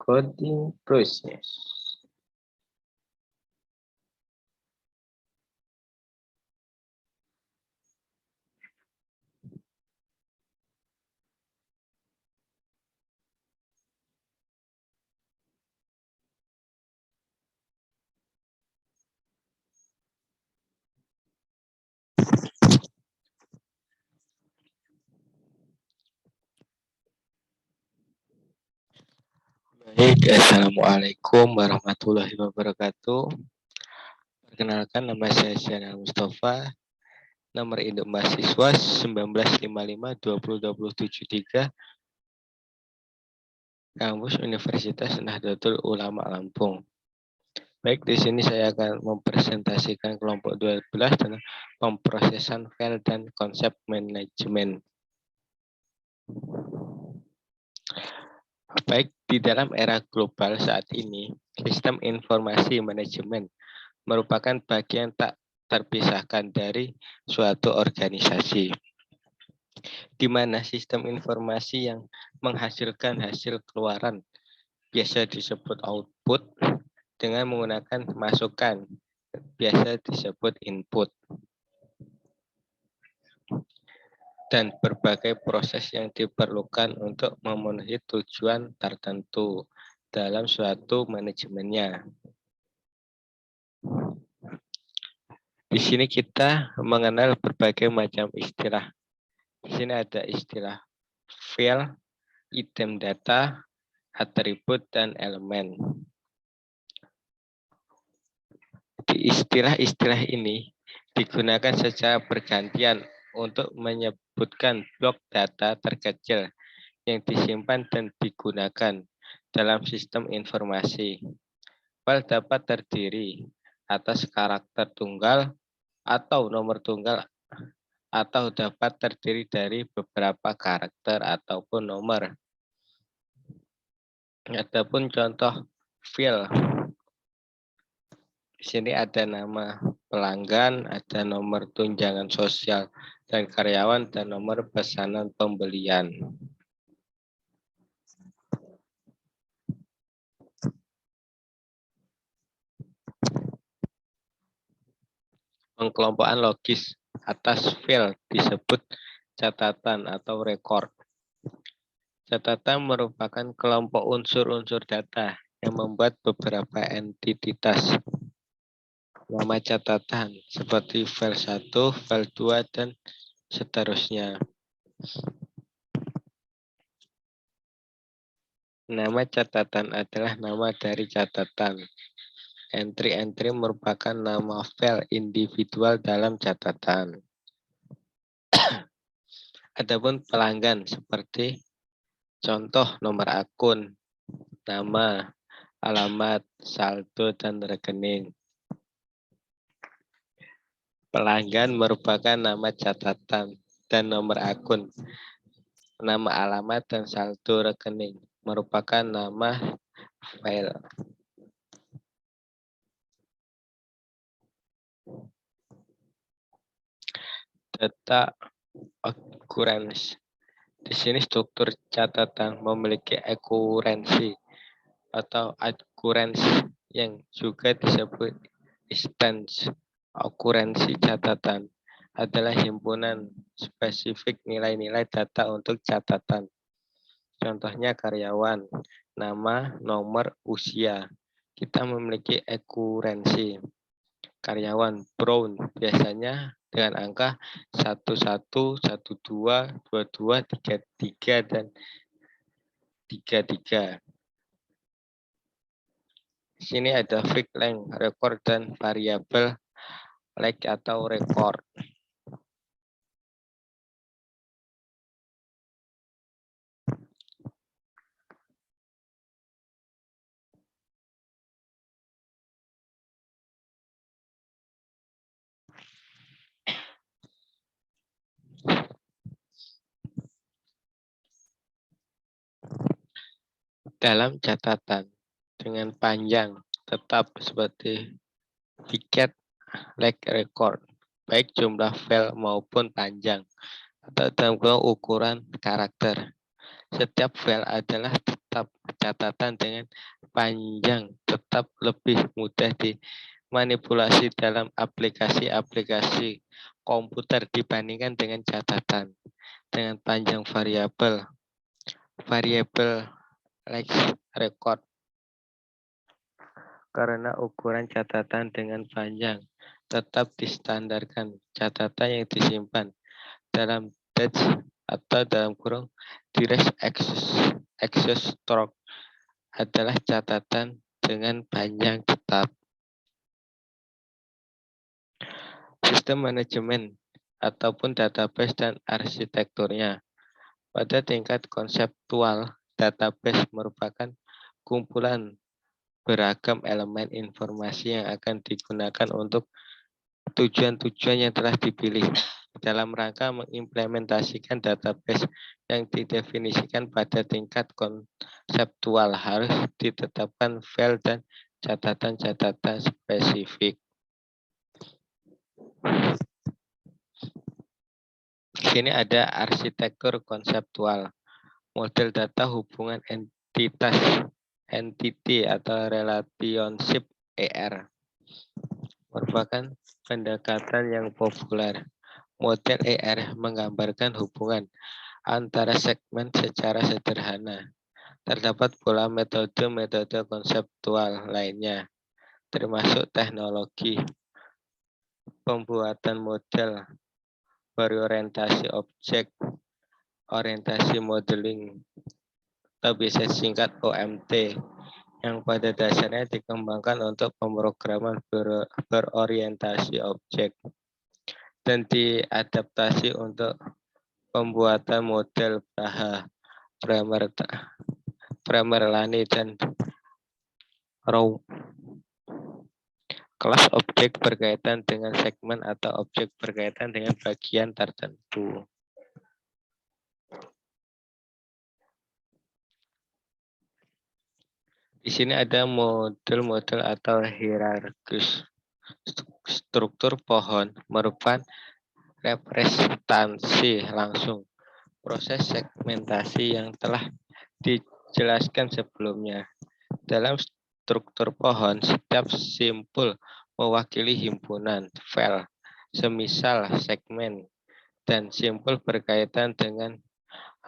coding process. Baik, Assalamualaikum warahmatullahi wabarakatuh. Perkenalkan, nama saya Syahrial Mustafa, nomor induk mahasiswa 1955-202073, kampus Universitas Nahdlatul Ulama Lampung. Baik, di sini saya akan mempresentasikan kelompok 12 tentang pemrosesan file dan konsep manajemen. Baik, di dalam era global saat ini, sistem informasi manajemen merupakan bagian tak terpisahkan dari suatu organisasi, di mana sistem informasi yang menghasilkan hasil keluaran biasa disebut output dengan menggunakan masukan biasa disebut input, dan berbagai proses yang diperlukan untuk memenuhi tujuan tertentu dalam suatu manajemennya. Di sini kita mengenal berbagai macam istilah. Di sini ada istilah file, item data, atribut, dan elemen. Di istilah-istilah ini digunakan secara bergantian untuk menyebutkan blok data terkecil yang disimpan dan digunakan dalam sistem informasi. File dapat terdiri atas karakter tunggal atau nomor tunggal, atau dapat terdiri dari beberapa karakter ataupun nomor. Adapun contoh file, di sini ada nama pelanggan, ada nomor tunjangan sosial dan karyawan, dan nomor pesanan pembelian. Pengkelompokan logis atas file disebut catatan atau rekor. Catatan merupakan kelompok unsur-unsur data yang membuat beberapa entitas. Nama catatan seperti file 1, file 2, dan seterusnya. Nama catatan adalah nama dari catatan. Entry-entry merupakan nama file individual dalam catatan. Adapun pelanggan seperti contoh nomor akun, nama, alamat, saldo, dan rekening. Pelanggan merupakan nama catatan dan nomor akun. Nama, alamat, dan saldo rekening merupakan nama file. Data occurrence. Di sini struktur catatan memiliki okurensi atau occurrence yang juga disebut instance. Okurensi catatan adalah himpunan spesifik nilai-nilai data untuk catatan. Contohnya karyawan, nama, nomor, usia. Kita memiliki okurensi. Karyawan Brown biasanya dengan angka 11, 12, 22, 33, dan 33. Di sini ada fixed length record dan variabel length atau record. Dalam catatan dengan panjang tetap seperti tiket leg record, baik jumlah file maupun panjang atau dalam ukuran karakter. Setiap file adalah tetap. Catatan dengan panjang tetap lebih mudah dimanipulasi dalam aplikasi-aplikasi komputer dibandingkan dengan catatan dengan panjang variabel Lex record karena ukuran catatan dengan panjang tetap distandarkan. Catatan yang disimpan dalam batch atau dalam kurung direct access stroke adalah catatan dengan panjang tetap. Sistem manajemen ataupun database dan arsitekturnya. Pada tingkat konseptual, database merupakan kumpulan beragam elemen informasi yang akan digunakan untuk tujuan-tujuan yang telah dipilih dalam rangka mengimplementasikan database yang didefinisikan pada tingkat konseptual harus ditetapkan file dan catatan-catatan spesifik. Di sini ada arsitektur konseptual, model data hubungan entity atau relationship ER merupakan pendekatan yang populer. Model ER menggambarkan hubungan antara segmen secara sederhana. Terdapat pula metode-metode konseptual lainnya, termasuk teknologi pembuatan model berorientasi objek, orientasi modeling, atau bisa singkat OMT, yang pada dasarnya dikembangkan untuk pemrograman berorientasi objek dan diadaptasi untuk pembuatan model Braha, Pramerlani, dan Rowe. Kelas objek berkaitan dengan segmen atau objek berkaitan dengan bagian tertentu. Di sini ada model-model atau hierarkis. Struktur pohon merupakan representasi langsung proses segmentasi yang telah dijelaskan sebelumnya. Dalam struktur pohon, setiap simpul mewakili himpunan file, semisal segmen, dan simpul berkaitan dengan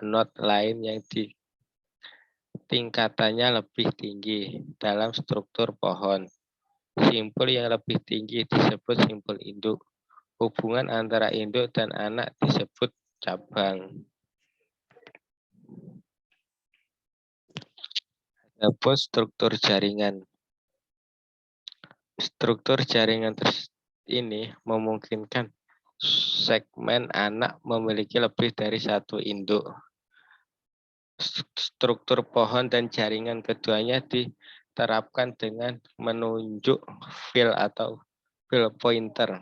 node lain yang tingkatannya lebih tinggi dalam struktur pohon. Simpul yang lebih tinggi disebut simpul induk. Hubungan antara induk dan anak disebut cabang. Adapun struktur jaringan. Struktur jaringan ini memungkinkan segmen anak memiliki lebih dari satu induk. Struktur pohon dan jaringan keduanya diterapkan dengan menunjuk file atau file pointer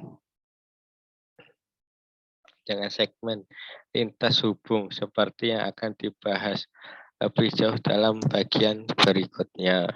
dengan segmen lintas hubung seperti yang akan dibahas lebih jauh dalam bagian berikutnya.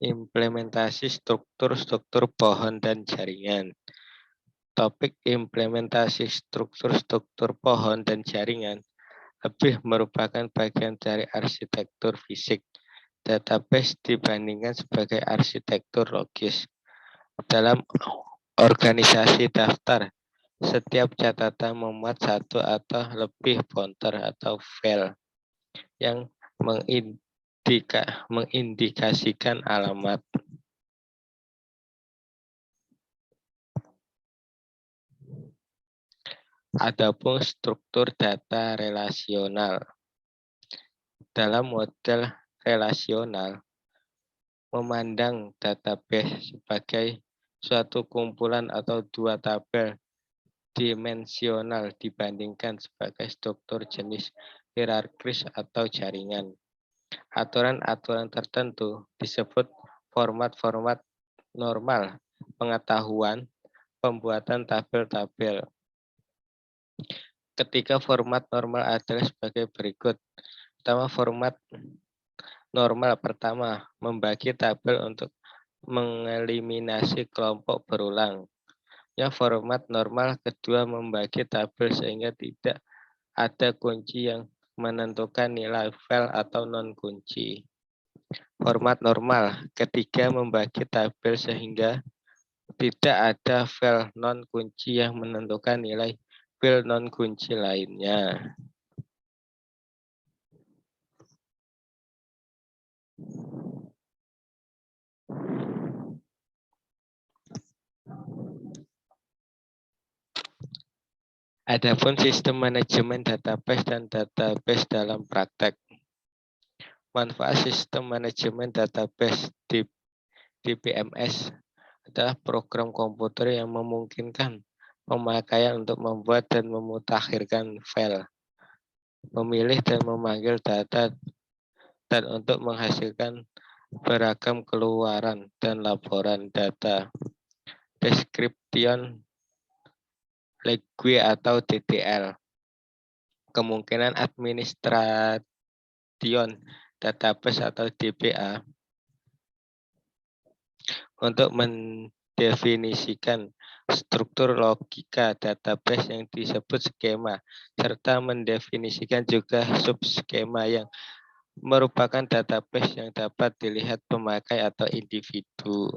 Implementasi struktur-struktur pohon dan jaringan. Topik implementasi struktur-struktur pohon dan jaringan lebih merupakan bagian dari arsitektur fisik database dibandingkan sebagai arsitektur logis. Dalam organisasi daftar, setiap catatan memuat satu atau lebih pointer atau file yang mengindikasikan alamat. Adapun struktur data relasional. Dalam model relasional, memandang database sebagai suatu kumpulan atau dua tabel dimensional dibandingkan sebagai struktur jenis hierarkis atau jaringan. Aturan-aturan tertentu disebut format-format normal pengetahuan, pembuatan tabel-tabel. Ketiga format normal adalah sebagai berikut. Pertama, format normal pertama, membagi tabel untuk mengeliminasi kelompok berulang. Ya, format normal kedua, membagi tabel sehingga tidak ada kunci yang menentukan nilai file atau non-kunci. Format normal ketiga, membagi tabel sehingga tidak ada file non-kunci yang menentukan nilai file non-kunci lainnya. Adapun sistem manajemen database dan database dalam praktek. Manfaat sistem manajemen database di DBMS adalah program komputer yang memungkinkan pemakaian untuk membuat dan memutakhirkan file, memilih dan memanggil data, dan untuk menghasilkan beragam keluaran dan laporan data. Description Language atau DTL. Kemungkinan administration database atau DBA untuk mendefinisikan struktur logika database yang disebut skema, serta mendefinisikan juga subskema yang merupakan database yang dapat dilihat pemakai atau individu.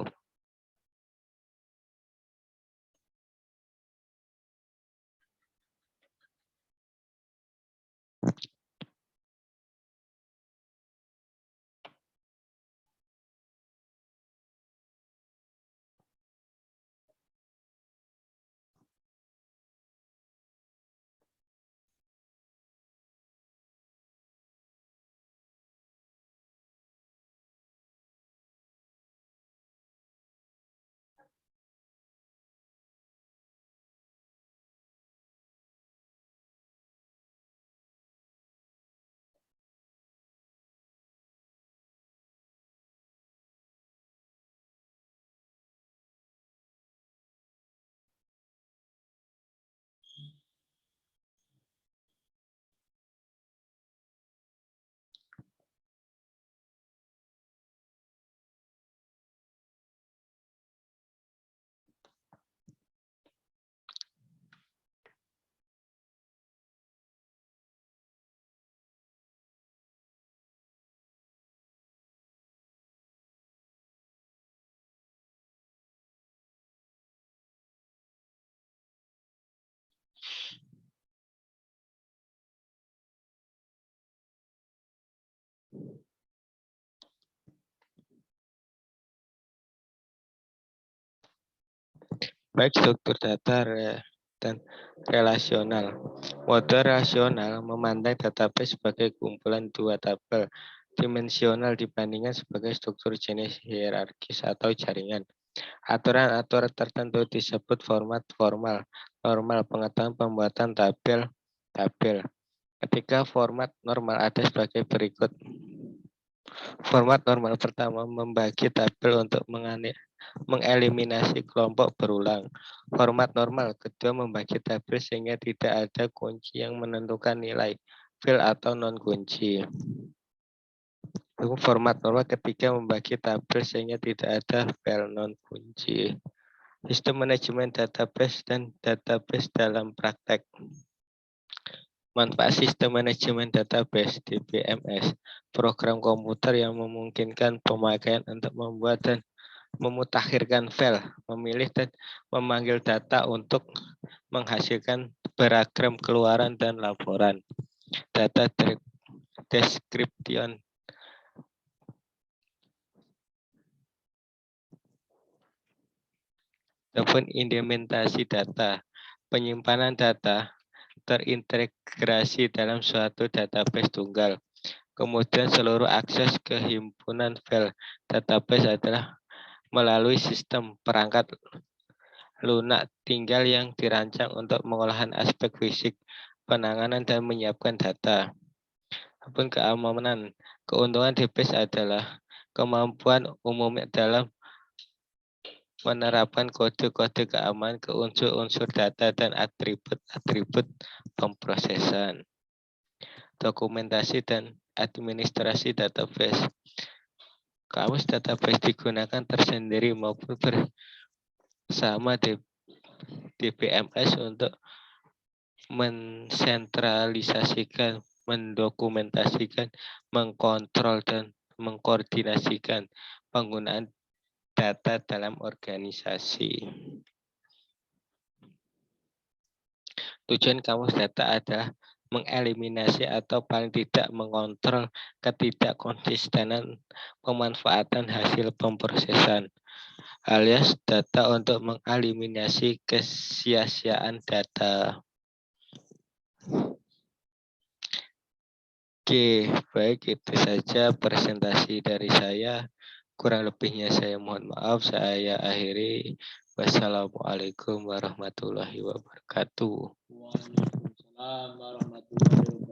Baik struktur data dan relasional. Model relasional memandang database sebagai kumpulan dua tabel dimensional dibandingkan sebagai struktur jenis hierarkis atau jaringan. Aturan-aturan tertentu disebut format formal, normal, pengetahuan pembuatan tabel. Ketika format normal ada sebagai berikut. Format normal pertama, membagi tabel untuk mengeliminasi kelompok berulang. Format normal kedua, membagi tabel sehingga tidak ada kunci yang menentukan nilai file atau non-kunci. Format normal ketiga, membagi tabel sehingga tidak ada file non-kunci. Sistem manajemen database dan database dalam praktek. Manfaat sistem manajemen database DBMS, program komputer yang memungkinkan pemakaian untuk membuat dan memutakhirkan file, memilih dan memanggil data untuk menghasilkan beragam keluaran dan laporan. Data description ataupun implementasi data, penyimpanan data terintegrasi dalam suatu database tunggal. Kemudian seluruh akses ke himpunan file database adalah melalui sistem perangkat lunak tinggal yang dirancang untuk mengolahan aspek fisik, penanganan, dan menyiapkan data. Adapun keamanan, keuntungan DBase adalah kemampuan umumnya dalam menerapkan kode-kode keamanan ke unsur-unsur data dan atribut-atribut pemrosesan, dokumentasi dan administrasi database. Kamus database digunakan tersendiri maupun bersama DBMS untuk mensentralisasikan, mendokumentasikan, mengkontrol, dan mengkoordinasikan penggunaan data dalam organisasi. Tujuan kamus data adalah mengeliminasi atau paling tidak mengontrol ketidakkonsistenan pemanfaatan hasil pemrosesan, alias data untuk mengeliminasi kesia-siaan data. Oke, baik itu saja presentasi dari saya. Kurang lebihnya saya mohon maaf. Saya akhiri. Wassalamualaikum warahmatullahi wabarakatuh. Waalaikumsalam warahmatullahi wabarakatuh.